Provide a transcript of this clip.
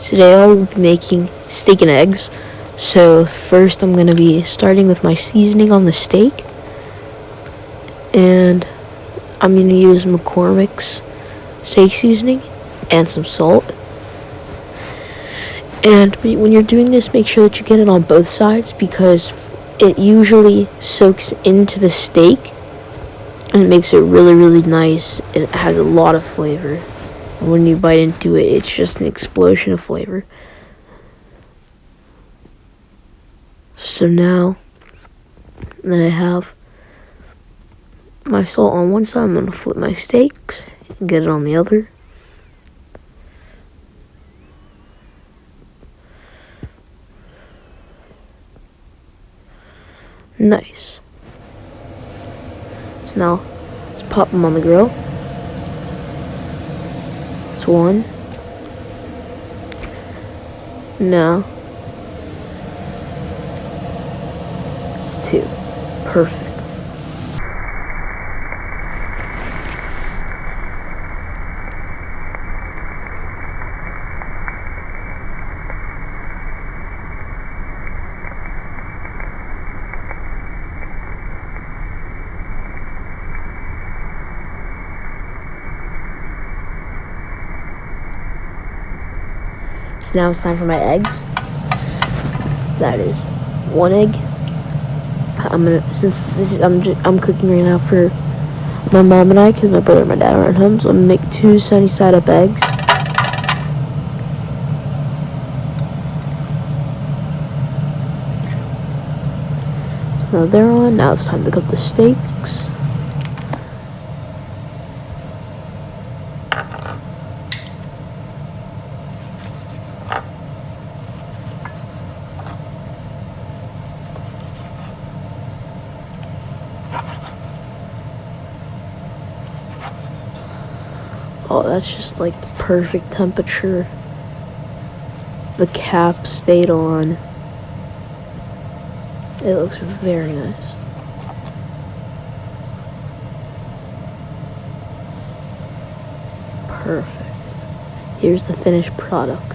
Today I'll be making steak and eggs. So first I'm going to be starting with my seasoning on the steak. And I'm going to use McCormick's steak seasoning and some salt. And when you're doing this, make sure that you get it on both sides because it usually soaks into the steak and it makes it really, really nice. It has a lot of flavor. And when you bite into it, it's just an explosion of flavor. So now that I have my salt on one side, I'm going to flip my steaks and get it on the other. Nice. So now, let's pop them on the grill. That's one. Now, it's two. Perfect. So now it's time for my eggs. That is one egg. I'm cooking right now for my mom and I because my brother and my dad aren't home. So I'm gonna make 2 sunny side up eggs. So now they're on. Now it's time to cook the steaks. Oh, that's just like the perfect temperature. The cap stayed on. It looks very nice. Perfect. Here's the finished product.